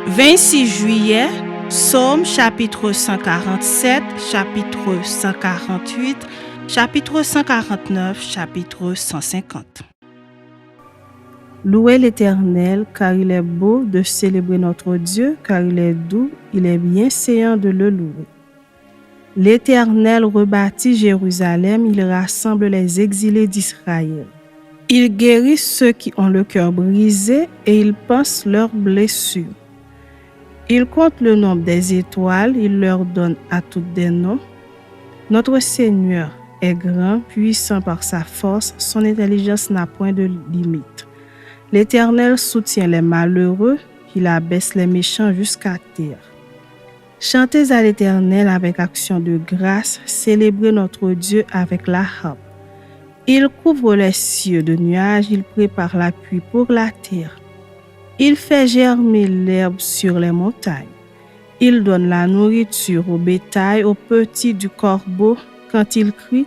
26 juillet, Psaume chapitre 147, chapitre 148, chapitre 149, chapitre 150. Louez l'Éternel, car il est beau de célébrer notre Dieu, car il est doux, il est bienséant de le louer. L'Éternel rebâtit Jérusalem, il rassemble les exilés d'Israël. Il guérit ceux qui ont le cœur brisé et il panse leurs blessures. Il compte le nombre des étoiles, il leur donne à toutes des noms. Notre Seigneur est grand, puissant par sa force, son intelligence n'a point de limite. L'Éternel soutient les malheureux, il abaisse les méchants jusqu'à terre. Chantez à l'Éternel avec action de grâce, célébrez notre Dieu avec la harpe. Il couvre les cieux de nuages, il prépare la pluie pour la terre. Il fait germer l'herbe sur les montagnes. Il donne la nourriture au bétail, aux petits du corbeau. Quand il crie,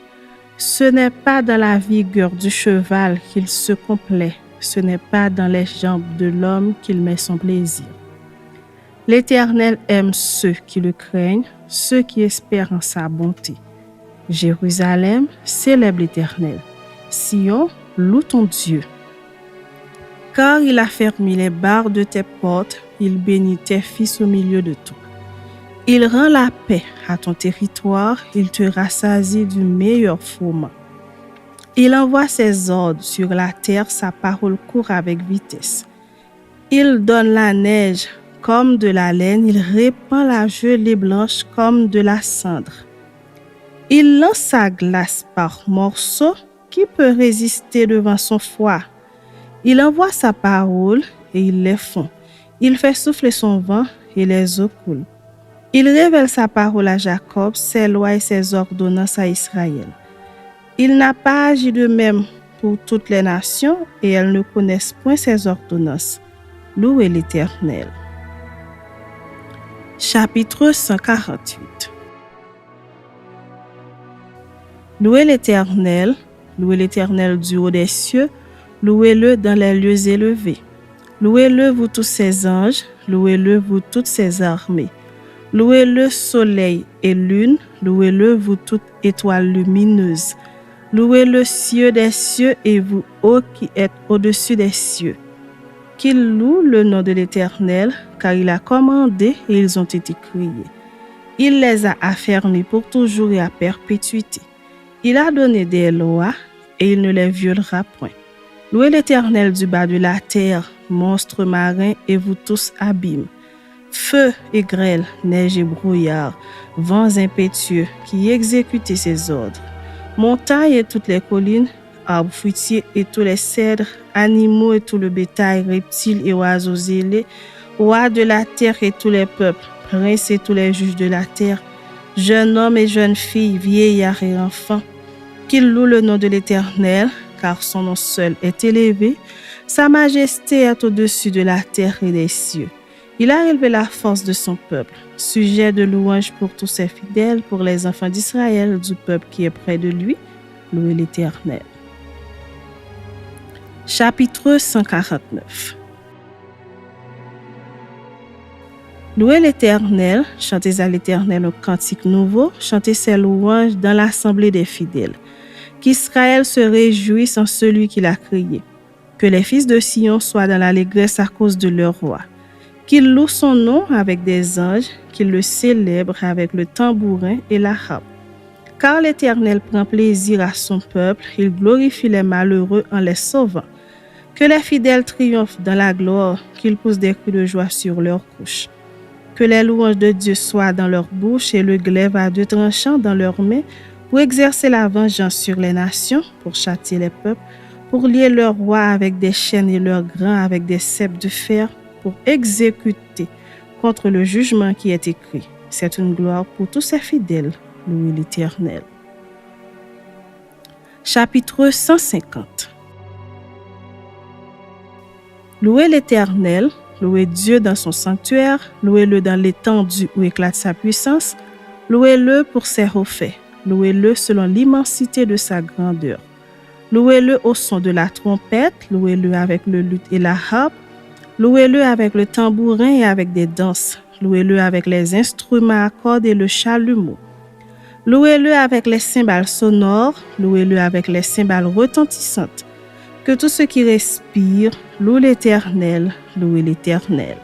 ce n'est pas dans la vigueur du cheval qu'il se complaît, ce n'est pas dans les jambes de l'homme qu'il met son plaisir. L'Éternel aime ceux qui le craignent, ceux qui espèrent en sa bonté. Jérusalem, célèbre l'Éternel. Sion, loue ton Dieu. Car il a fermé les barres de tes portes, il bénit tes fils au milieu de toi. Il rend la paix à ton territoire, il te rassasie du meilleur froment. Il envoie ses ordres sur la terre, sa parole court avec vitesse. Il donne la neige comme de la laine, il répand la gelée blanche comme de la cendre. Il lance sa glace par morceaux, qui peut résister devant son froid? Il envoie sa parole et il les fond. Il fait souffler son vent et les eaux coulent. Il révèle sa parole à Jacob, ses lois et ses ordonnances à Israël. Il n'a pas agi de même pour toutes les nations et elles ne connaissent point ses ordonnances. Louez l'Éternel. Chapitre 148. Louez l'Éternel du haut des cieux, louez-le dans les lieux élevés. Louez-le, vous tous ses anges, louez-le, vous toutes ses armées. Louez-le, soleil et lune, louez-le, vous toutes étoiles lumineuses. Louez le cieux des cieux et vous, ô qui êtes au-dessus des cieux. Qu'ils louent le nom de l'Éternel, car il a commandé et ils ont été créés. Il les a affermis pour toujours et à perpétuité. Il a donné des lois et il ne les violera point. Louez l'Éternel du bas de la terre, monstres marins et vous tous abîmes. Feu et grêle, neige et brouillard, vents impétueux qui exécutez ses ordres. Montagnes et toutes les collines, arbres fruitiers et tous les cèdres, animaux et tout le bétail, reptiles et oiseaux ailés, rois de la terre et tous les peuples, princes et tous les juges de la terre, jeunes hommes et jeunes filles, vieillards et enfants, qu'ils louent le nom de l'Éternel, car son nom seul est élevé, sa majesté est au-dessus de la terre et des cieux. Il a élevé la force de son peuple, sujet de louange pour tous ses fidèles, pour les enfants d'Israël, du peuple qui est près de lui. Louez l'Éternel. Chapitre 149. Louez l'Éternel, chantez à l'Éternel un cantique nouveau, chantez ses louanges dans l'assemblée des fidèles. Qu'Israël se réjouisse en celui qui l'a créé. Que les fils de Sion soient dans l'allégresse à cause de leur roi. Qu'ils louent son nom avec des anges, qu'ils le célèbrent avec le tambourin et la harpe. Car l'Éternel prend plaisir à son peuple, il glorifie les malheureux en les sauvant. Que les fidèles triomphent dans la gloire, qu'ils poussent des cris de joie sur leurs couches. Que les louanges de Dieu soient dans leur bouche et le glaive à deux tranchants dans leurs mains, pour exercer la vengeance sur les nations, pour châtier les peuples, pour lier leurs rois avec des chaînes et leurs grands avec des ceps de fer, pour exécuter contre le jugement qui est écrit. C'est une gloire pour tous ses fidèles. Louez l'Éternel. Chapitre 150. Louez l'Éternel, louez Dieu dans son sanctuaire, louez-le dans l'étendue où éclate sa puissance, louez-le pour ses hauts faits, louez-le selon l'immensité de sa grandeur. Louez-le au son de la trompette, louez-le avec le luth et la harpe, Louez-le avec le tambourin et avec des danses. Louez-le avec les instruments à cordes et le chalumeau. Louez-le avec les cymbales sonores. Louez-le avec les cymbales retentissantes. Que tout ce qui respire loue l'Éternel, louez l'Éternel.